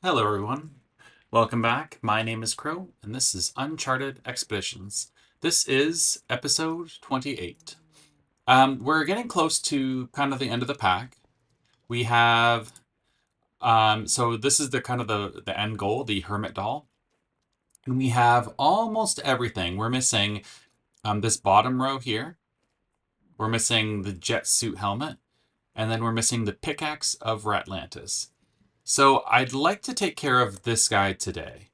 Hello, everyone. Welcome back. My name is Crow, and this is Uncharted Expeditions. This is episode 28. We're getting close to kind of the end of the pack. We have, so this is the kind of the end goal, the Hermit Doll. And we have almost everything. We're missing this bottom row here. We're missing the jet suit helmet. And then we're missing the pickaxe of Ratlantis. So I'd like to take care of this guy today.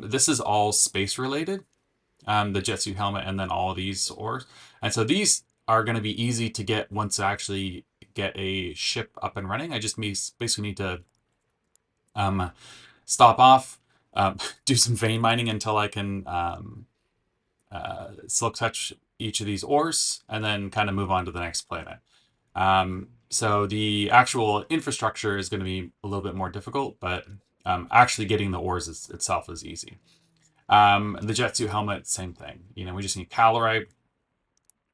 This is all space related, the jet suit helmet, and then all these ores. And so these are going to be easy to get once I actually get a ship up and running. I just basically need to um, stop off, do some vein mining until I can silk touch each of these ores, and then kind of move on to the next planet. So the actual infrastructure is going to be a little bit more difficult, but actually getting the ores itself is easy. The jet suit helmet, same thing. We just need calorite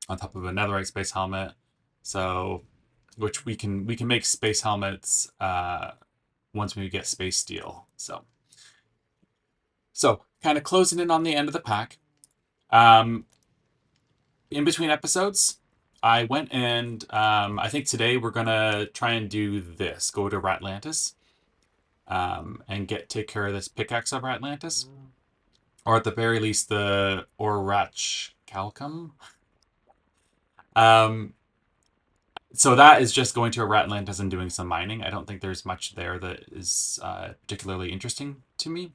on top of a netherite space helmet. So, which we can make space helmets once we get space steel. So kind of closing in on the end of the pack. In between episodes, I went and I think today we're gonna try and do this. Go to Ratlantis and take care of this pickaxe of Ratlantis, or at the very least the Orach Calcum. So that is just going to a Ratlantis and doing some mining. I don't think there's much there that is particularly interesting to me.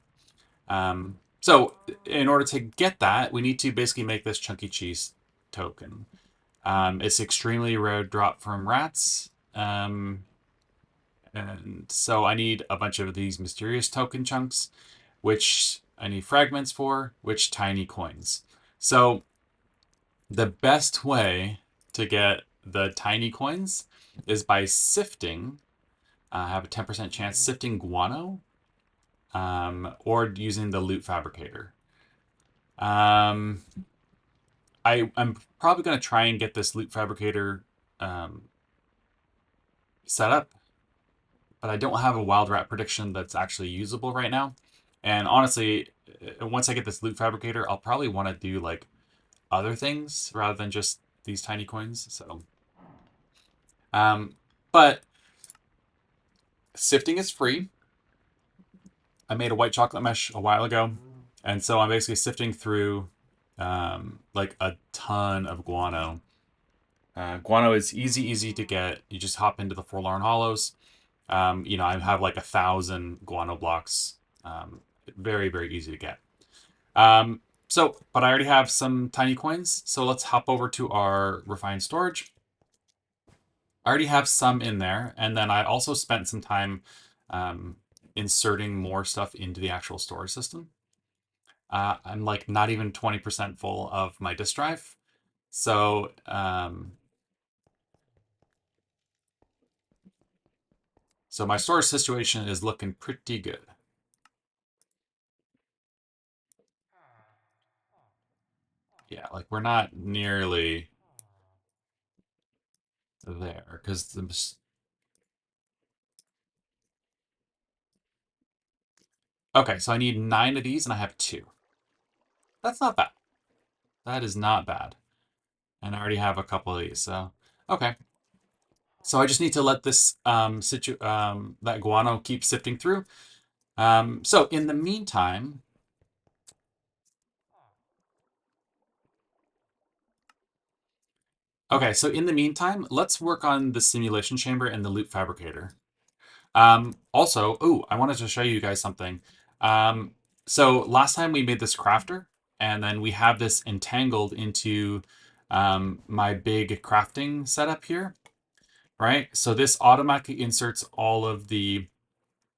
So in order to get that, we need to basically make this chunky cheese token. It's extremely rare drop from rats. And so I need a bunch of these mysterious token chunks, which I need fragments for, which tiny coins. So the best way to get the tiny coins is by sifting. I have a 10% chance sifting guano, or using the loot fabricator. I'm probably going to try and get this loot fabricator set up, but I don't have a wild rat prediction that's actually usable right now. And honestly, once I get this loot fabricator, I'll probably want to do like other things rather than just these tiny coins. So, but sifting is free. I made a white chocolate mesh a while ago, and so I'm basically sifting through like a ton of guano. Guano is easy to get. You just hop into the Forlorn Hollows. I have like 1,000 guano blocks. Very easy to get. But I already have some tiny coins, so let's hop over to our refined storage. I already have some in there, and then I also spent some time inserting more stuff into the actual storage system. I'm like not even 20% full of my disk drive. So my storage situation is looking pretty good. Yeah, like we're not nearly there because okay, so I need 9 of these and I have 2. That's not bad. That is not bad. And I already have a couple of these, so okay. So I just need to let this that guano keep sifting through. So in the meantime, okay, so in the meantime, let's work on the simulation chamber and the loot fabricator. Also, oh, I wanted to show you guys something. So last time we made this crafter, and then we have this entangled into my big crafting setup here, right? So this automatically inserts all of the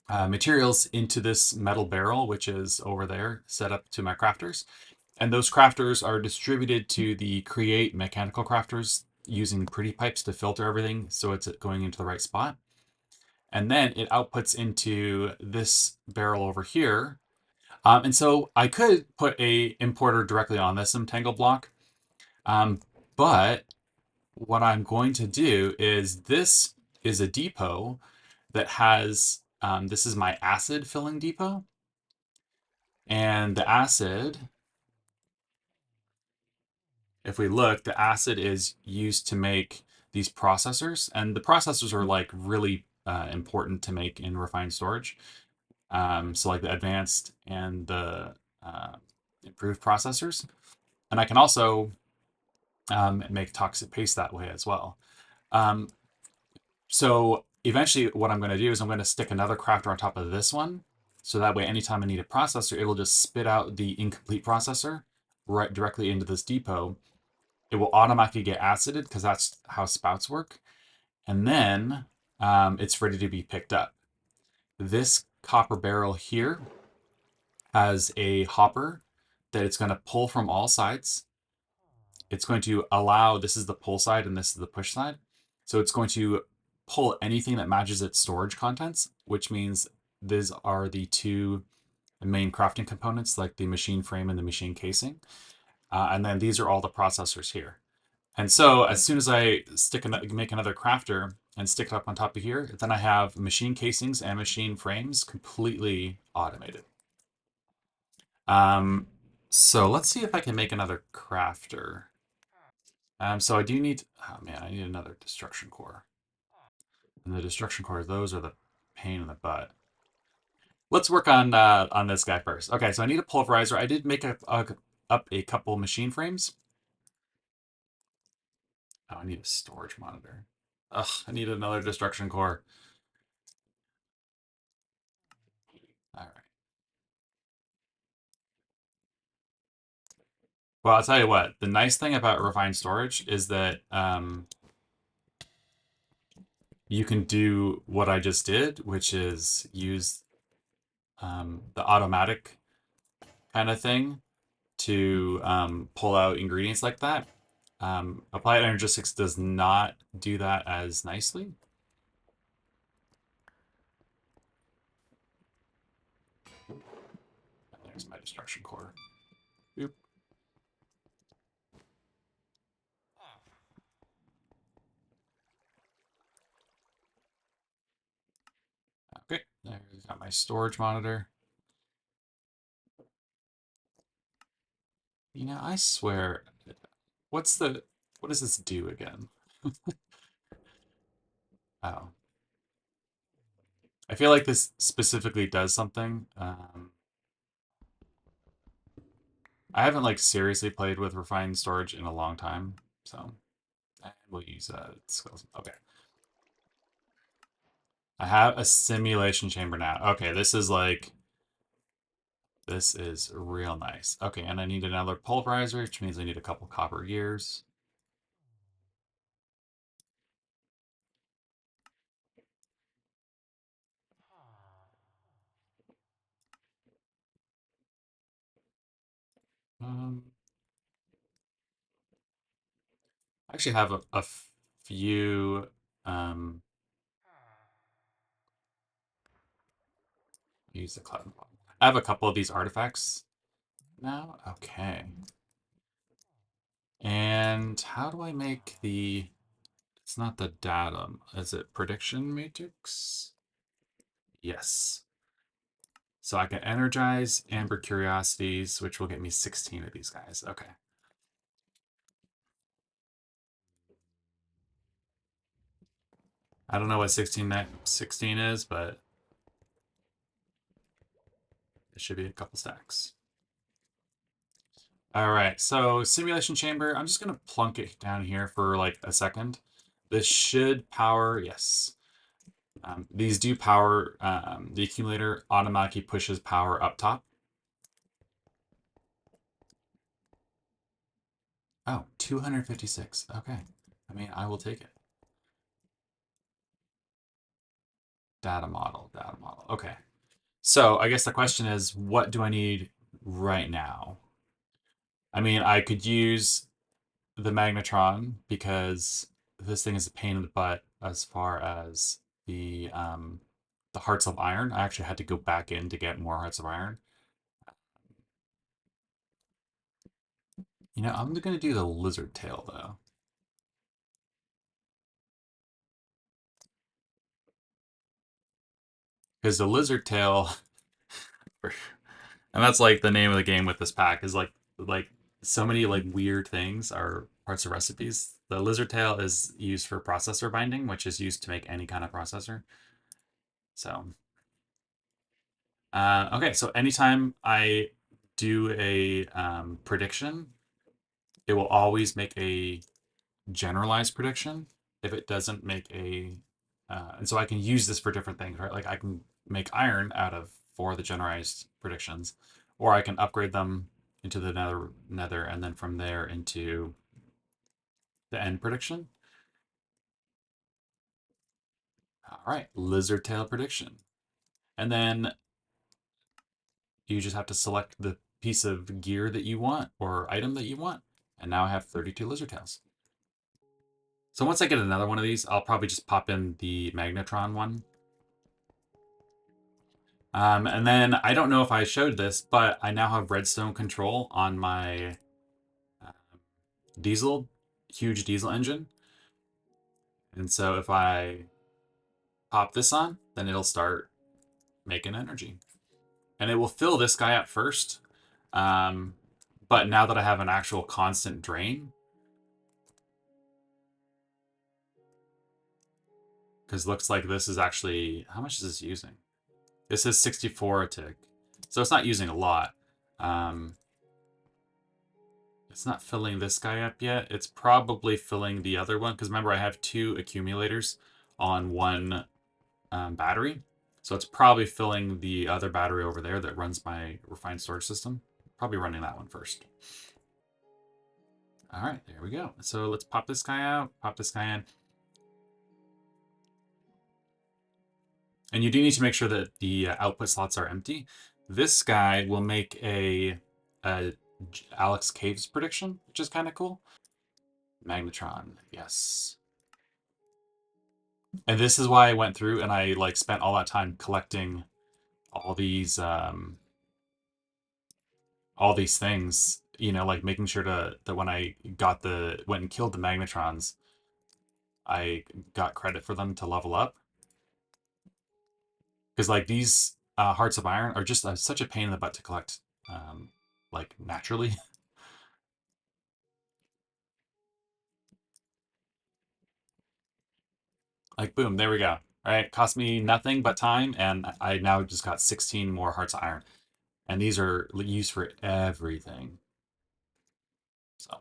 materials into this metal barrel, which is over there, set up to my crafters. And those crafters are distributed to the create mechanical crafters using pretty pipes to filter everything so it's going into the right spot. And then it outputs into this barrel over here. And so I could put a importer directly on this entangle block. But what I'm going to do is this is a depot that has This is my acid filling depot. And the acid, if we look, the acid is used to make these processors. And the processors are like really important to make in refined storage. So like the advanced and the uh, improved processors. And I can also make toxic paste that way as well. Um, so eventually what I'm going to do is I'm going to stick another crafter on top of this one. So that way, anytime I need a processor, it'll just spit out the incomplete processor right directly into this depot. It will automatically get acided because that's how spouts work. And then it's ready to be picked up. This copper barrel here has a hopper that it's going to pull from all sides. It's going to allow, this is the pull side and this is the push side. So it's going to pull anything that matches its storage contents, which means these are the two main crafting components, like the machine frame and the machine casing. And then these are all the processors here. And so as soon as I make another crafter and stick it up on top of here, then I have machine casings and machine frames completely automated. So let's see if I can make another crafter. So I do need, oh man, I need another destruction core. And the destruction cores, those are the pain in the butt. Let's work on this guy first. Okay, so I need a pulverizer. I did make up a couple machine frames. Oh, I need a storage monitor. Ugh, I need another destruction core. All right. Well, I'll tell you what. The nice thing about refined storage is that you can do what I just did, which is use the automatic kind of thing to pull out ingredients like that. Applied Energistics does not do that as nicely. There's my destruction core. Oop. Okay, there's got my storage monitor. You know, I swear, what does this do again? Oh. I feel like this specifically does something. I haven't like seriously played with refined storage in a long time, so we'll use skills. Okay. I have a simulation chamber now. Okay, this is real nice. Okay, and I need another pulverizer, which means I need a couple copper gears. Um, I actually have a few. Use the cloud. I have a couple of these artifacts now. Okay. And how do I make the? It's not the datum. Is it prediction matrix? Yes. So I can energize Amber Curiosities, which will get me 16 of these guys. Okay. I don't know what 16 is, but it should be a couple stacks. All right, so simulation chamber, I'm just gonna plunk it down here for like a second. This should power, yes. These do power, the accumulator automatically pushes power up top. Oh, 256, okay. I mean, I will take it. Data model, okay. So I guess the question is, what do I need right now? I mean, I could use the magnetron because this thing is a pain in the butt as far as the hearts of iron. I actually had to go back in to get more hearts of iron. You know, I'm gonna do the lizard tail though. because the lizard tail, and that's like the name of the game with this pack is like so many like weird things are parts of recipes. The lizard tail is used for processor binding, which is used to make any kind of processor. So, okay, so anytime I do a prediction, it will always make a generalized prediction if it doesn't make a and so I can use this for different things, right? Like I can make iron out of 4 of the generalized predictions, or I can upgrade them into the nether and then from there into the end prediction. All right, lizard tail prediction. And then you just have to select the piece of gear that you want or item that you want. And now I have 32 lizard tails. So once I get another one of these, I'll probably just pop in the Magnetron one. And then I don't know if I showed this, but I now have redstone control on my uh, huge diesel engine. And so if I pop this on, then it'll start making energy. And it will fill this guy up first. But now that I have an actual constant drain, because looks like this is actually, how much is this using? This is 64 a tick. So it's not using a lot. It's not filling this guy up yet. It's probably filling the other one, because remember I have 2 accumulators on one battery. So it's probably filling the other battery over there that runs my refined storage system. Probably running that one first. All right, there we go. So let's pop this guy out, pop this guy in. And you do need to make sure that the output slots are empty. This guy will make a Alex Caves prediction, which is kind of cool. Magnetron, yes. And this is why I went through and I like spent all that time collecting all these things, you know, like making sure that when I went and killed the Magnetrons, I got credit for them to level up. Because like these hearts of iron are just such a pain in the butt to collect, like naturally. Like boom, there we go. All right, cost me nothing but time, and I now just got 16 more hearts of iron, and these are used for everything. So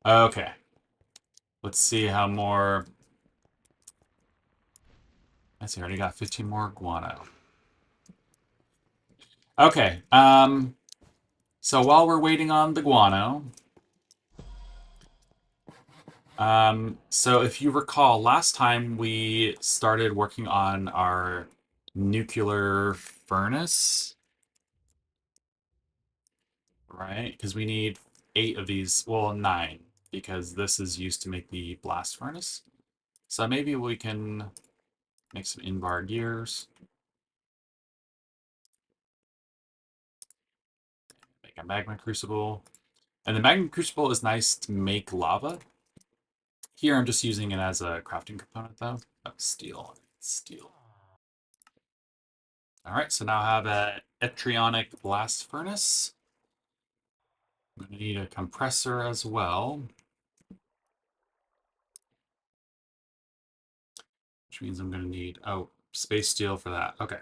okay, let's see how more. I see, I already got 15 more guano. Okay, so while we're waiting on the guano, so if you recall, last time we started working on our nuclear furnace, right? Because we need 8 of these, well, 9, because this is used to make the blast furnace. So maybe we can make some in-bar gears. Make a magma crucible. And the magma crucible is nice to make lava. Here I'm just using it as a crafting component though. Oh, steel. Steel. Alright, so now I have a etrionic blast furnace. I'm going to need a compressor as well. Which means I'm going to need, oh, space steel for that. Okay.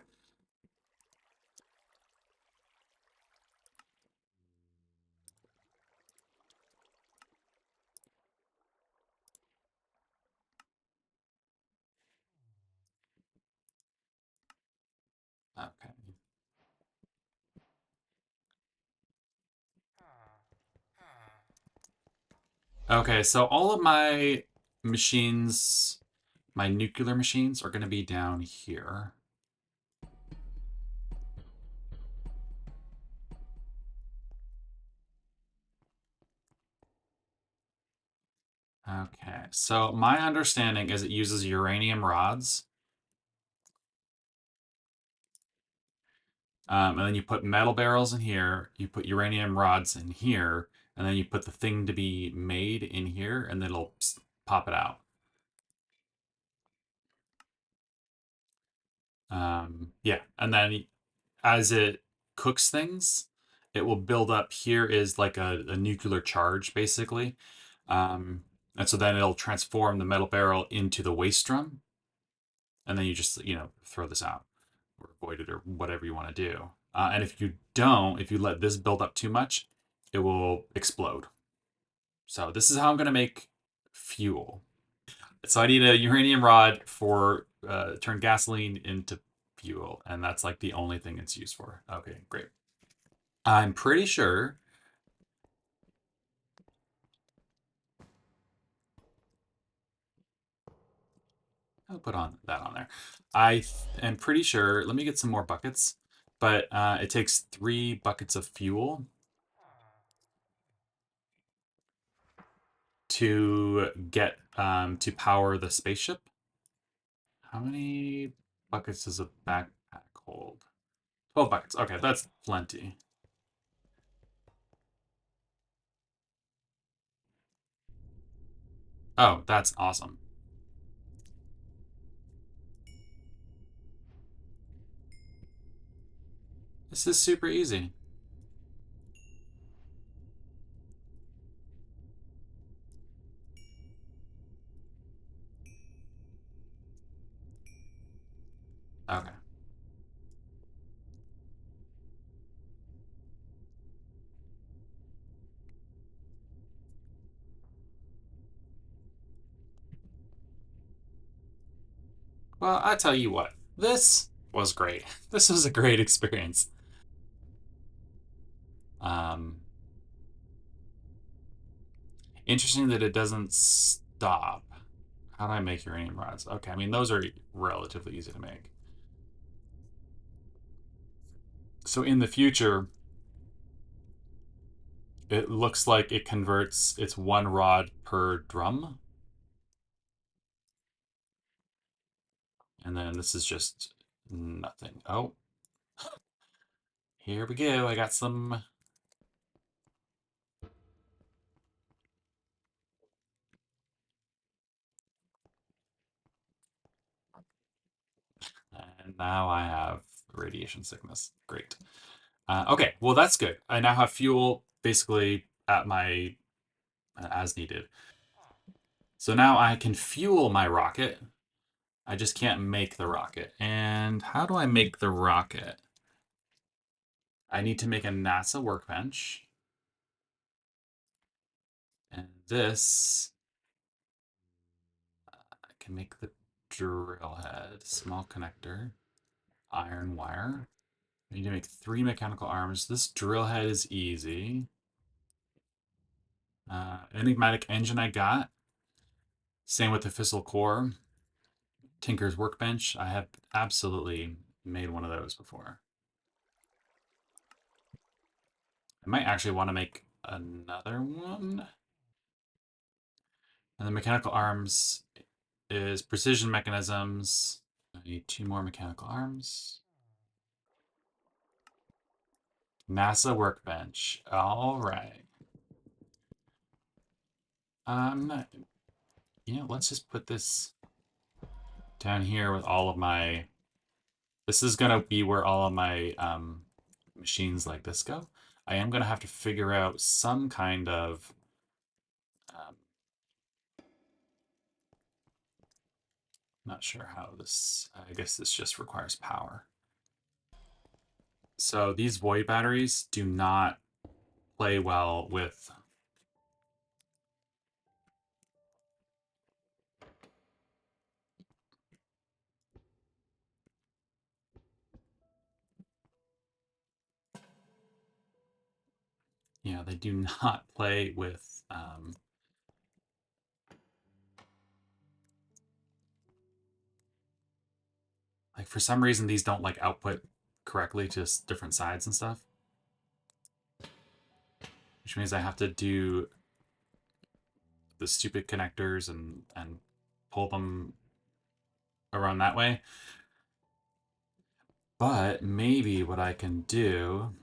Okay. Okay, so all of my machines, my nuclear machines, are going to be down here. Okay, so my understanding is it uses uranium rods. And then you put metal barrels in here, you put uranium rods in here, and then you put the thing to be made in here, and then it'll pop it out. Yeah, and then as it cooks things, it will build up. Here is like a nuclear charge, basically. And so then it'll transform the metal barrel into the waste drum, and then you just, throw this out or avoid it or whatever you want to do. And if you let this build up too much, it will explode. So this is how I'm going to make fuel. So I need a uranium rod for turn gasoline into fuel, and that's like the only thing it's used for. Okay, great. I'm pretty sure. I'll put on that on there. Am pretty sure. Let me get some more buckets, but it takes 3 buckets of fuel to get to power the spaceship. How many buckets does a backpack hold? 12 buckets. Okay, that's plenty. Oh, that's awesome. This is super easy. Okay. Well, I tell you what, this was great. This was a great experience. Um, Interesting that it doesn't stop. How do I make uranium rods? Okay, I mean, those are relatively easy to make. So in the future, it looks like it converts, it's 1 rod per drum. And then this is just nothing. Oh, here we go. I got some. And now I have radiation sickness. Great. Okay, well, that's good. I now have fuel basically at my as needed. So now I can fuel my rocket. I just can't make the rocket. And how do I make the rocket? I need to make a NASA workbench. And this, I can make the drill head, small connector, iron wire. I need to make 3 mechanical arms. This drill head is easy. Enigmatic engine I got. Same with the fissile core. Tinker's workbench. I have absolutely made one of those before. I might actually want to make another one. And the mechanical arms is precision mechanisms. I need 2 more mechanical arms. NASA workbench. All right. Not, let's just put this down here with all of my. This is gonna be where all of my machines like this go. I am gonna have to figure out some kind of. Um, Not sure how this. I guess this just requires power. So these void batteries do not play well with. Yeah, they do not play with. Like for some reason, these don't like output correctly to different sides and stuff, which means I have to do the stupid connectors and pull them around that way. But maybe what I can do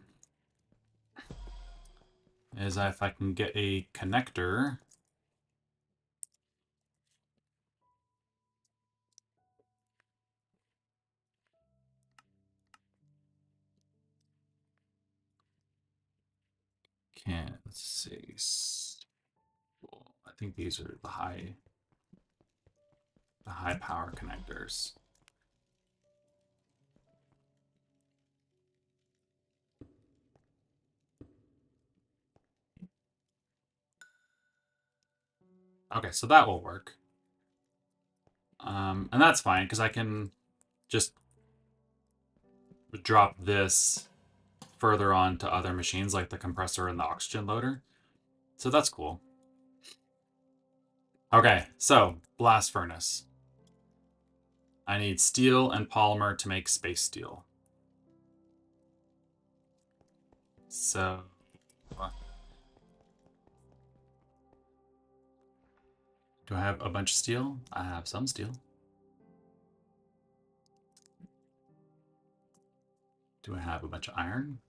is if I can get a connector. Can't, let's see. I think these are the high power connectors. Okay, so that will work. And that's fine because I can just drop this further on to other machines like the compressor and the oxygen loader. So that's cool. Okay, so blast furnace. I need steel and polymer to make space steel. So do I have a bunch of steel? I have some steel. Do I have a bunch of iron?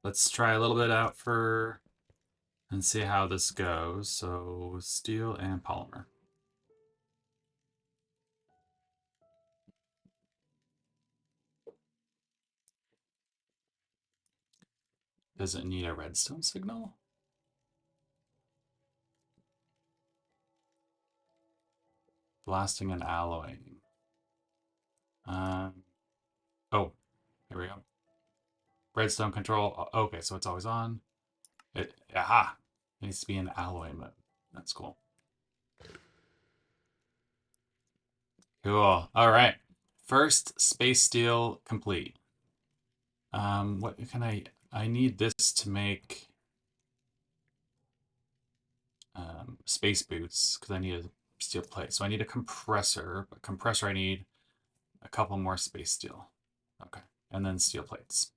Let's try a little bit out for and see how this goes. So steel and polymer. Does it need a redstone signal? Blasting and alloying. Oh, here we go. Redstone control. Okay, so it's always on. Aha! It needs to be in alloy mode. That's cool. Cool. All right. First space steel complete. What can I need this to make space boots because I need a steel plate. So I need a compressor. But compressor, I need a couple more space steel. Okay, and then steel plates.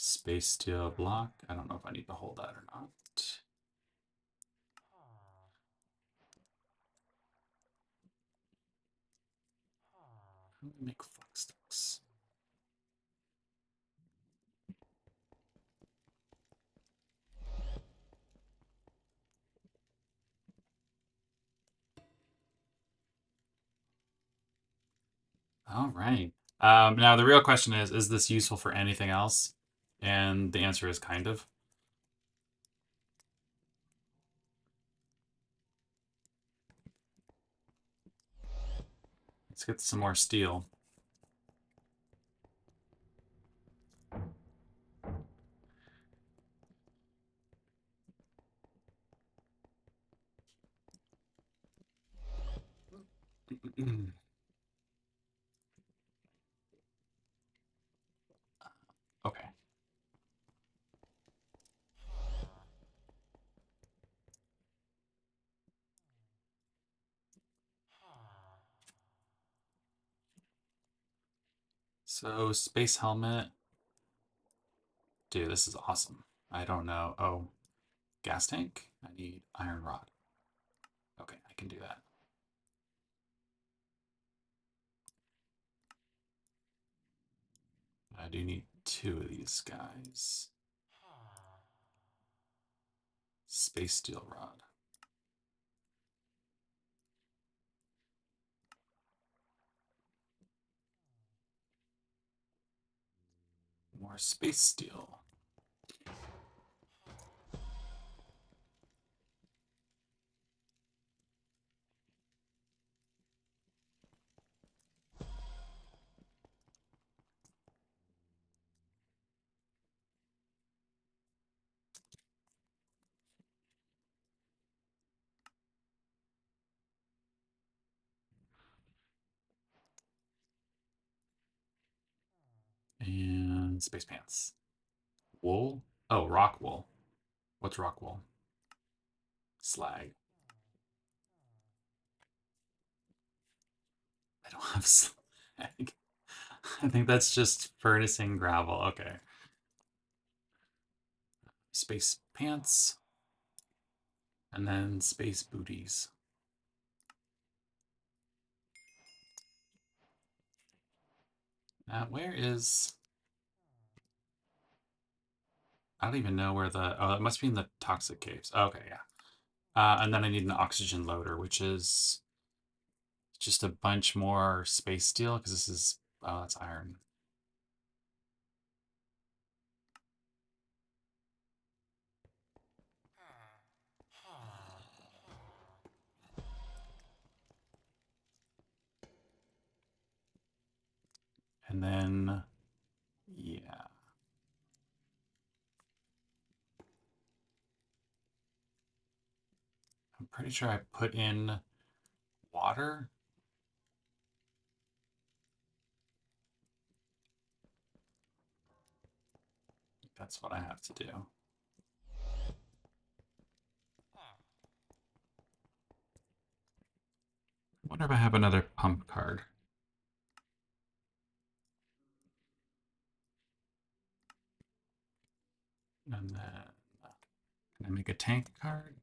Space steel block. I don't know if I need to hold that or not. How do we make flux sticks? All right. Now the real question is this useful for anything else? And the answer is kind of. Let's get some more steel. Okay. So space helmet. Dude, this is awesome. I don't know. Oh, gas tank? I need iron rod. Okay, I can do that. I do need two of these guys. Space steel rod. More space steel. And space pants. Wool? Oh, rock wool. What's rock wool? Slag. I don't have slag. I think that's just furnacing gravel. Okay. Space pants. And then space booties. Where is... I don't even know where the... Oh, it must be in the toxic caves. Okay, yeah. And then I need an oxygen loader, which is just a bunch more space steel, because this is, oh, that's iron. And then, yeah. I'm pretty sure I put in water. That's what I have to do. I wonder if I have another pump card. And then, can I make a tank card?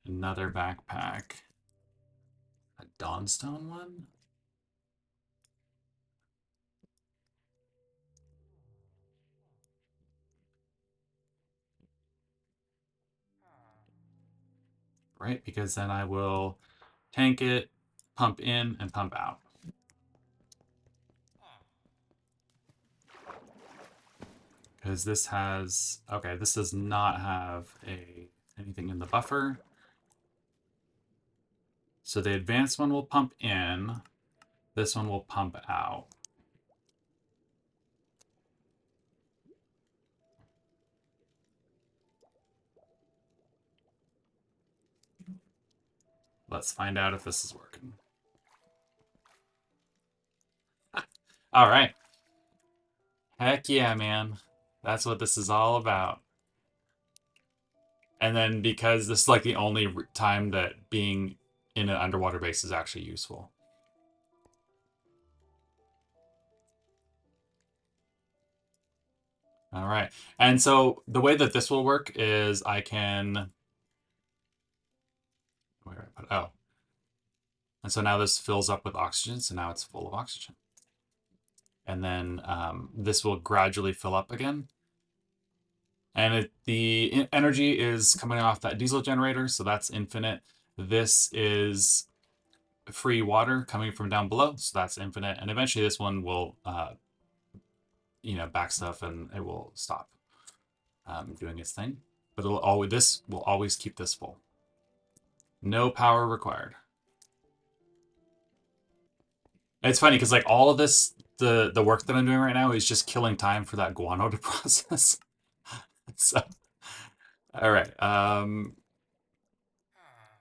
Another backpack. A Dawnstone one? Right, because then I will tank it, pump in, and pump out. Because this has, okay, this does not have anything in the buffer. So the advanced one will pump in, this one will pump out. Let's find out if this is working. All right. Heck yeah, man. That's what this is all about. And then because this is like the only time that being in an underwater base is actually useful. All right. And so the way that this will work is I can, where did I put, oh. And so now this fills up with oxygen. So now it's full of oxygen. And then this will gradually fill up again. And the energy is coming off that diesel generator. So that's infinite. This is free water coming from down below. So that's infinite. And eventually this one will, back stuff and it will stop doing its thing. But this will always keep this full. No power required. It's funny because like all of this, the work that I'm doing right now is just killing time for that guano to process. So, all right.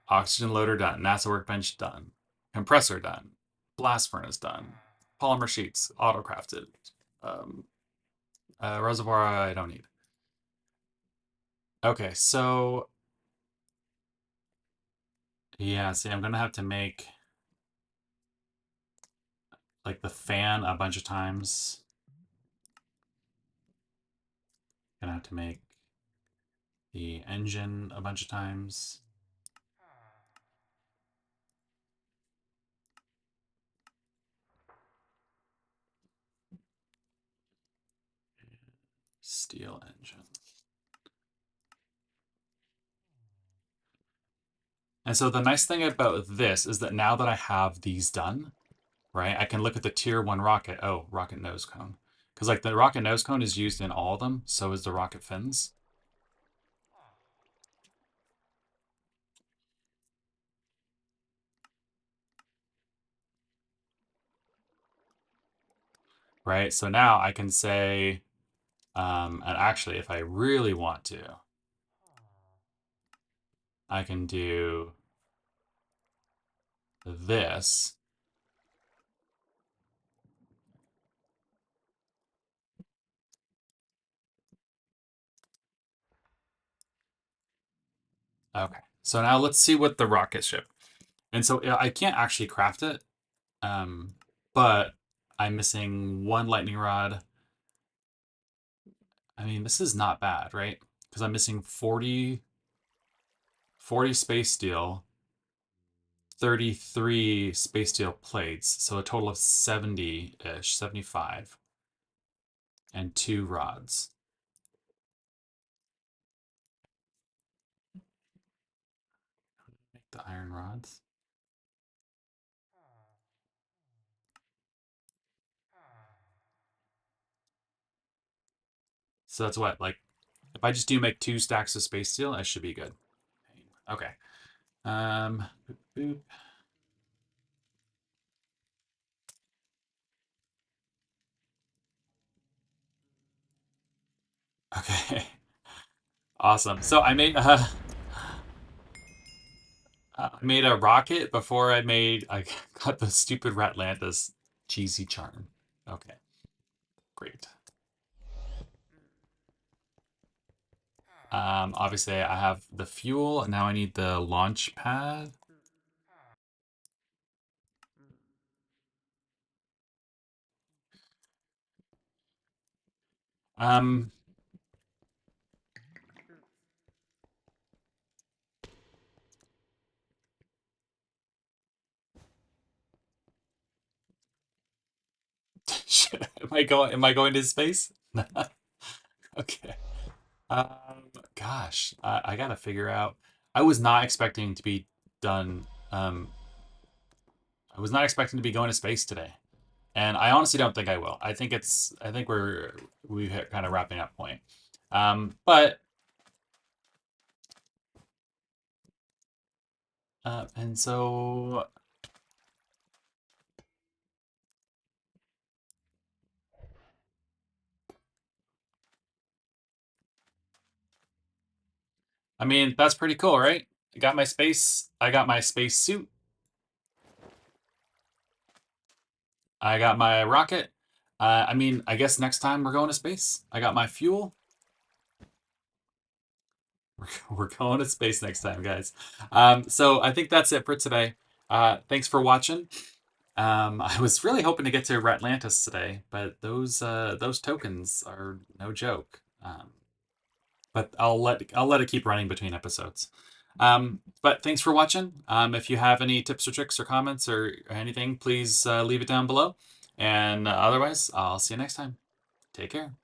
Oxygen loader done. NASA workbench done. Compressor done. Blast furnace done. Polymer sheets auto crafted. Um, reservoir I don't need. Okay, so yeah, see, I'm gonna have to make like the fan a bunch of times. Gonna have to make the engine a bunch of times. Steel engine. And so the nice thing about this is that now that I have these done, right, I can look at the tier 1 rocket. Oh, rocket nose cone. Because like the rocket nose cone is used in all of them, so is the rocket fins. Right, so now I can say, and actually if I really want to, I can do this. Okay, so now let's see what the rocket ship. And so I can't actually craft it, but I'm missing 1 lightning rod. I mean, this is not bad, right? Because I'm missing 40 space steel, 33 space steel plates, so a total of 70-ish, 75, and 2 rods. The iron rods. So that's what, like, if I just do make 2 stacks of space steel, I should be good. Okay. Boop, boop. Okay. Awesome. So I made a rocket before I got the stupid Ratlantis cheesy charm. Okay. Great. Obviously I have the fuel. Now I need the launch pad. Um, am I going to space? Okay. Gosh, I gotta figure out. I was not expecting to be done. I was not expecting to be going to space today, and I honestly don't think I will. I think we hit kind of wrapping up point. But and so I mean that's pretty cool, right? I got my space. I got my space suit. I got my rocket. I mean, I guess next time we're going to space. I got my fuel. We're going to space next time, guys. So I think that's it for today. Thanks for watching. I was really hoping to get to Ratlantis today, but those tokens are no joke. But I'll let it keep running between episodes. But thanks for watching. If you have any tips or tricks or comments or anything, please leave it down below. And otherwise, I'll see you next time. Take care.